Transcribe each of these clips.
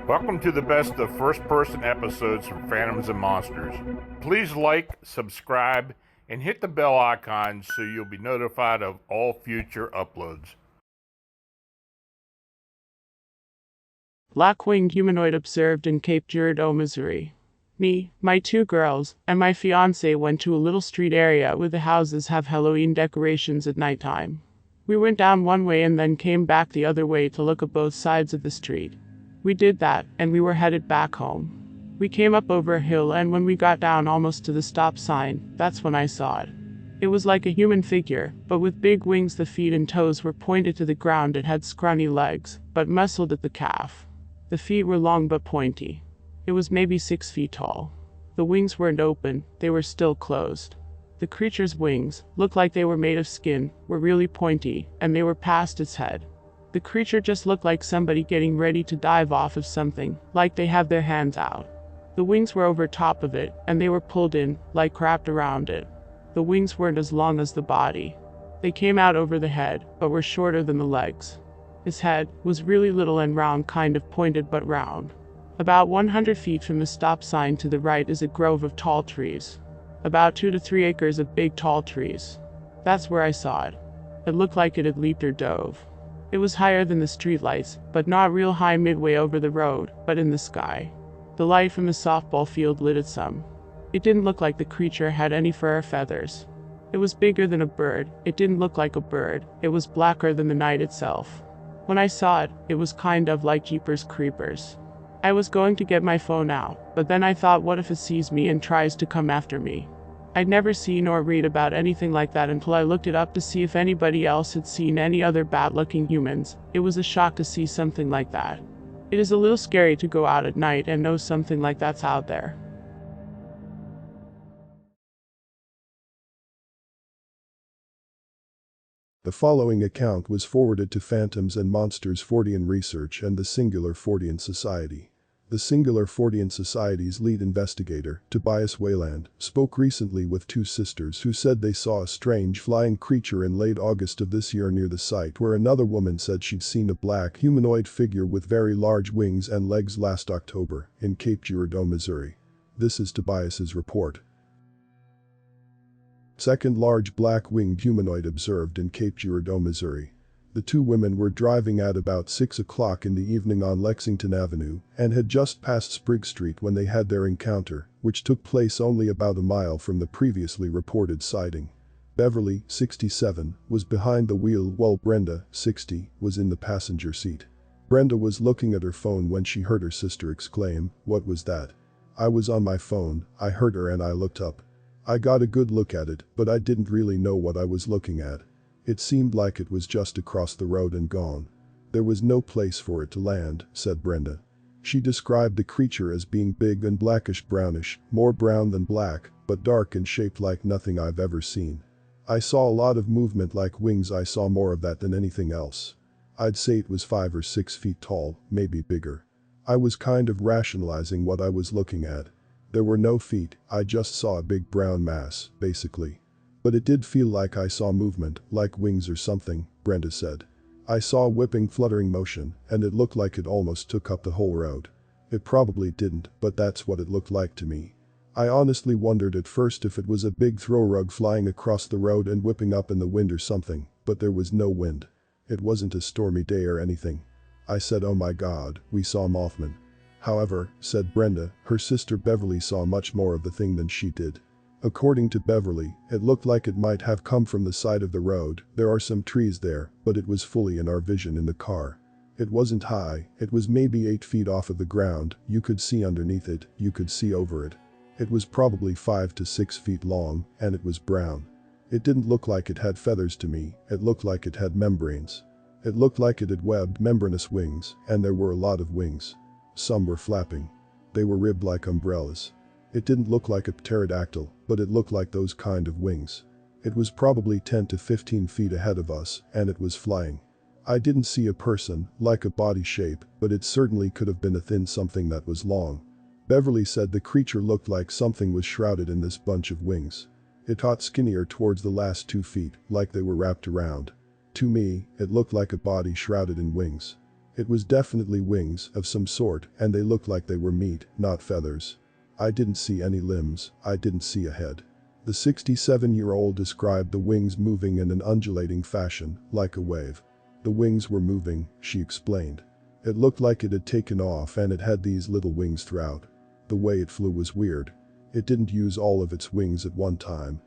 Welcome to the best of first-person episodes from Phantoms and Monsters. Please like, subscribe, and hit the bell icon so you'll be notified of all future uploads. Black-winged humanoid observed in Cape Girardeau, Missouri. Me, my two girls, and my fiancé went to a little street area where the houses have Halloween decorations at nighttime. We went down one way and then came back the other way to look at both sides of the street. We did that, and we were headed back home. We came up over a hill, and when we got down almost to the stop sign, that's when I saw it. It was like a human figure, but with big wings. The feet and toes were pointed to the ground. It had scrawny legs, but muscled at the calf. The feet were long but pointy. It was maybe 6 feet tall. The wings weren't open, they were still closed. The creature's wings, looked like they were made of skin, were really pointy, and they were past its head. The creature just looked like somebody getting ready to dive off of something, like they have their hands out. The wings were over top of it, and they were pulled in, like wrapped around it. The wings weren't as long as the body. They came out over the head, but were shorter than the legs. His head was really little and round, kind of pointed but round. About 100 feet from the stop sign to the right is a grove of tall trees. About 2 to 3 acres of big tall trees. That's where I saw it. It looked like it had leaped or dove. It was higher than the streetlights, but not real high midway over the road, but in the sky. The light from the softball field lit it some. It didn't look like the creature had any fur or feathers. It was bigger than a bird. It didn't look like a bird. It was blacker than the night itself. When I saw it, it was kind of like Jeepers Creepers. I was going to get my phone out, but then I thought, what if it sees me and tries to come after me? I'd never seen or read about anything like that until I looked it up to see if anybody else had seen any other bad-looking humans. It was a shock to see something like that. It is a little scary to go out at night and know something like that's out there. The following account was forwarded to Phantoms and Monsters Fortean Research and the Singular Fortean Society. The Singular Fortean Society's lead investigator, Tobias Wayland, spoke recently with two sisters who said they saw a strange flying creature in late August of this year near the site where another woman said she'd seen a black humanoid figure with very large wings and legs last October in Cape Girardeau, Missouri. This is Tobias's report. Second large black-winged humanoid observed in Cape Girardeau, Missouri. The two women were driving at about 6 o'clock in the evening on Lexington Avenue and had just passed Sprigg Street when they had their encounter, which took place only about a mile from the previously reported sighting. Beverly, 67, was behind the wheel while Brenda, 60, was in the passenger seat. Brenda was looking at her phone when she heard her sister exclaim, "What was that?" "I was on my phone," I heard her, and I looked up. I got a good look at it, but I didn't really know what I was looking at. It seemed like it was just across the road and gone. There was no place for it to land, said Brenda. She described the creature as being big and blackish-brownish, more brown than black, but dark and shaped like nothing I've ever seen. I saw a lot of movement like wings. I saw more of that than anything else. I'd say it was 5 or 6 feet tall, maybe bigger. I was kind of rationalizing what I was looking at. There were no feet, I just saw a big brown mass, basically. But it did feel like I saw movement, like wings or something, Brenda said. I saw a whipping, fluttering motion, and it looked like it almost took up the whole road. It probably didn't, but that's what it looked like to me. I honestly wondered at first if it was a big throw rug flying across the road and whipping up in the wind or something, but there was no wind. It wasn't a stormy day or anything. I said, "Oh my God, we saw Mothman." However, said Brenda, her sister Beverly saw much more of the thing than she did. According to Beverly, it looked like it might have come from the side of the road. There are some trees there, but it was fully in our vision in the car. It wasn't high, it was maybe 8 feet off of the ground. You could see underneath it, you could see over it. It was probably 5 to 6 feet long, and it was brown. It didn't look like it had feathers to me, it looked like it had membranes. It looked like it had webbed, membranous wings, and there were a lot of wings. Some were flapping. They were ribbed like umbrellas. It didn't look like a pterodactyl, but it looked like those kind of wings. It was probably 10 to 15 feet ahead of us, and it was flying. I didn't see a person, like a body shape, but it certainly could have been a thin something that was long. Beverly said the creature looked like something was shrouded in this bunch of wings. It got skinnier towards the last 2 feet, like they were wrapped around. To me, it looked like a body shrouded in wings. It was definitely wings of some sort, and they looked like they were meat, not feathers. I didn't see any limbs, I didn't see a head. The 67-year-old described the wings moving in an undulating fashion, like a wave. The wings were moving, she explained. It looked like it had taken off and it had these little wings throughout. The way it flew was weird. It didn't use all of its wings at one time.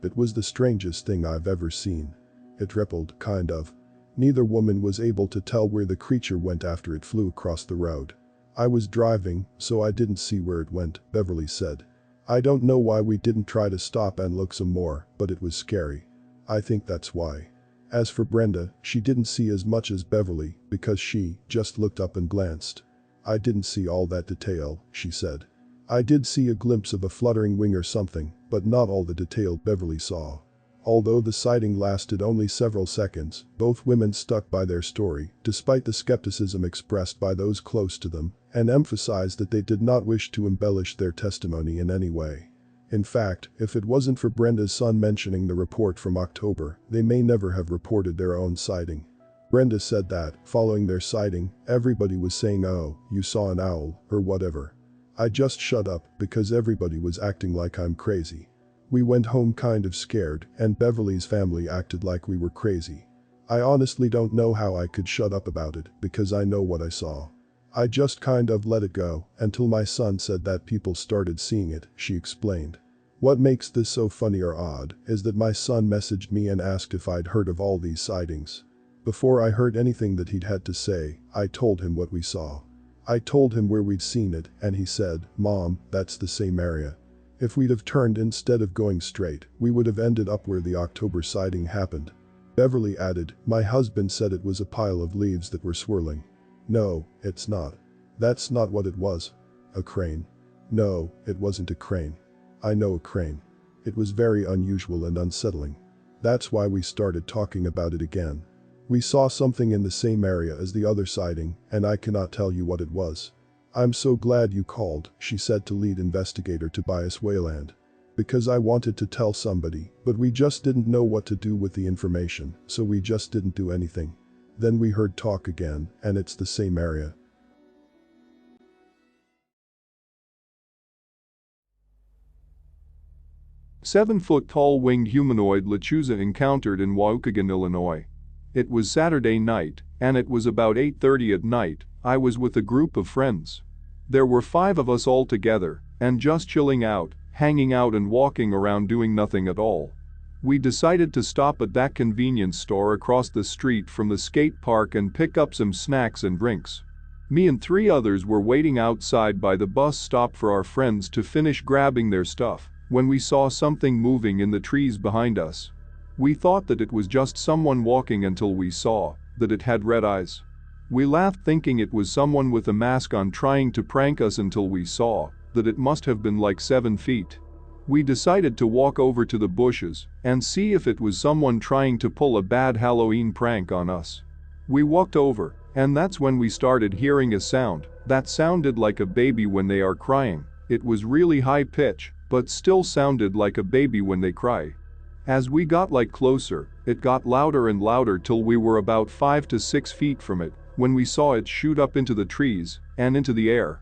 It was the strangest thing I've ever seen. It rippled, kind of. Neither woman was able to tell where the creature went after it flew across the road. I was driving, so I didn't see where it went, Beverly said. I don't know why we didn't try to stop and look some more, but it was scary. I think that's why. As for Brenda, she didn't see as much as Beverly because she just looked up and glanced. I didn't see all that detail, she said. I did see a glimpse of a fluttering wing or something, but not all the detail Beverly saw. Although the sighting lasted only several seconds, both women stuck by their story, despite the skepticism expressed by those close to them, and emphasized that they did not wish to embellish their testimony in any way. In fact, if it wasn't for Brenda's son mentioning the report from October, they may never have reported their own sighting. Brenda said that, following their sighting, everybody was saying, "Oh, you saw an owl," or whatever. I just shut up because everybody was acting like I'm crazy. We went home kind of scared, and Beverly's family acted like we were crazy. I honestly don't know how I could shut up about it because I know what I saw. I just kind of let it go until my son said that people started seeing it, she explained. What makes this so funny or odd is that my son messaged me and asked if I'd heard of all these sightings. Before I heard anything that he'd had to say, I told him what we saw. I told him where we'd seen it, and he said, "Mom, that's the same area." If we'd have turned instead of going straight, we would have ended up where the October sighting happened. Beverly added, "My husband said it was a pile of leaves that were swirling." No, it's not. That's not what it was. A crane. No, it wasn't a crane. I know a crane. It was very unusual and unsettling. That's why we started talking about it again. We saw something in the same area as the other sighting, and I cannot tell you what it was. "I'm so glad you called," she said to lead investigator Tobias Wayland. "Because I wanted to tell somebody, but we just didn't know what to do with the information, so we just didn't do anything. Then we heard talk again, and it's the same area." Seven-foot-tall winged humanoid Lechuza encountered in Waukegan, Illinois. It was Saturday night, and it was about 8:30 at night. I was with a group of friends. There were 5 of us all together, and just chilling out, hanging out and walking around doing nothing at all. We decided to stop at that convenience store across the street from the skate park and pick up some snacks and drinks. Me and 3 others were waiting outside by the bus stop for our friends to finish grabbing their stuff when we saw something moving in the trees behind us. We thought that it was just someone walking until we saw that it had red eyes. We laughed thinking it was someone with a mask on trying to prank us until we saw that it must have been like 7 feet. We decided to walk over to the bushes and see if it was someone trying to pull a bad Halloween prank on us. We walked over, and that's when we started hearing a sound that sounded like a baby when they are crying. It was really high pitch, but still sounded like a baby when they cry. As we got closer, it got louder and louder till we were about 5 to 6 feet from it when we saw it shoot up into the trees and into the air.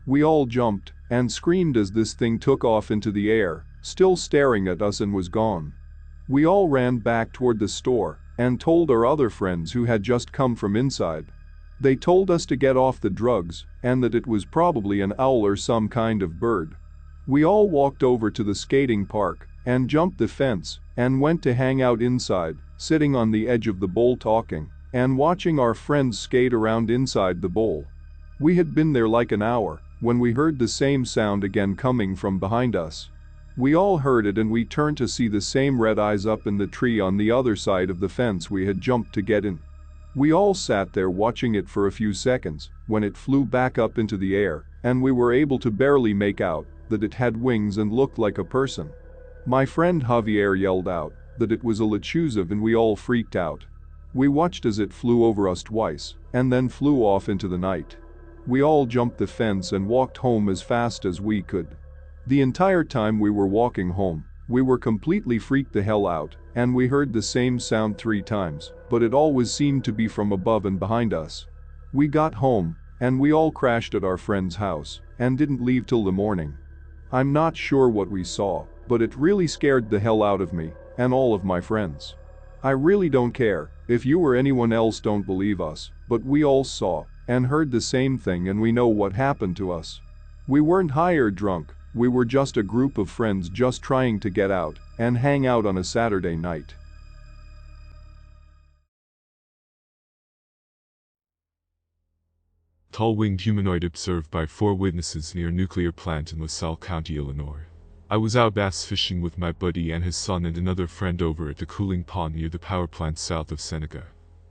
We all jumped and screamed as this thing took off into the air, still staring at us, and was gone. We all ran back toward the store and told our other friends who had just come from inside. They told us to get off the drugs and that it was probably an owl or some kind of bird. We all walked over to the skating park and jumped the fence and went to hang out inside, sitting on the edge of the bowl talking and watching our friends skate around inside the bowl. We had been there like an hour when we heard the same sound again coming from behind us. We all heard it and we turned to see the same red eyes up in the tree on the other side of the fence we had jumped to get in. We all sat there watching it for a few seconds when it flew back up into the air, and we were able to barely make out that it had wings and looked like a person. My friend Javier yelled out that it was a Lechuza, and we all freaked out. We watched as it flew over us twice and then flew off into the night. We all jumped the fence and walked home as fast as we could. The entire time we were walking home, we were completely freaked the hell out, and we heard the same sound 3 times, but it always seemed to be from above and behind us. We got home, and we all crashed at our friend's house and didn't leave till the morning. I'm not sure what we saw, but it really scared the hell out of me and all of my friends. I really don't care if you or anyone else don't believe us, but we all saw and heard the same thing, and we know what happened to us. We weren't high or drunk, we were just a group of friends just trying to get out and hang out on a Saturday night. Tall-winged humanoid observed by 4 witnesses near nuclear plant in LaSalle County, Illinois. I was out bass fishing with my buddy and his son and another friend over at the cooling pond near the power plant south of Seneca.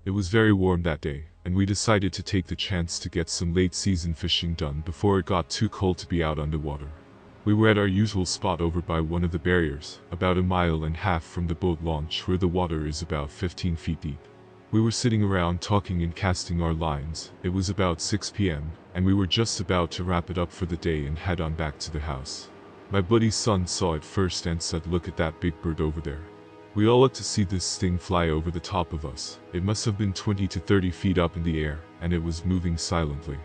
It was very warm that day, and we decided to take the chance to get some late-season fishing done before it got too cold to be out on the water. We were at our usual spot over by one of the barriers, about 1.5 miles from the boat launch where the water is about 15 feet deep. We were sitting around talking and casting our lines. It was about 6 p.m., and we were just about to wrap it up for the day and head on back to the house. My buddy's son saw it first and said, "Look at that big bird over there." We all looked to see this thing fly over the top of us. It must have been 20 to 30 feet up in the air, and it was moving silently.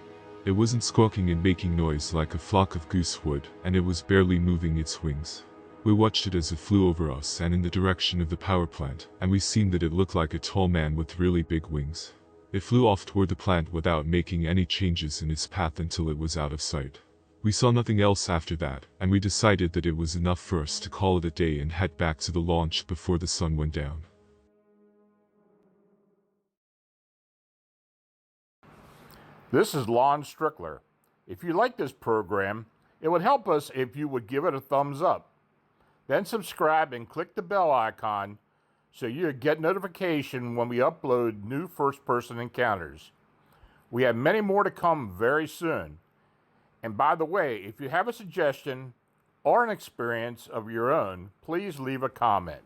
It wasn't squawking and making noise like a flock of goose would, and it was barely moving its wings. We watched it as it flew over us and in the direction of the power plant, and we seen that it looked like a tall man with really big wings. It flew off toward the plant without making any changes in its path until it was out of sight. We saw nothing else after that, and we decided that it was enough for us to call it a day and head back to the launch before the sun went down. This is Lon Strickler. If you like this program, it would help us if you would give it a thumbs up. Then subscribe and click the bell icon so you get notification when we upload new first-person encounters. We have many more to come very soon. And by the way, if you have a suggestion or an experience of your own, please leave a comment.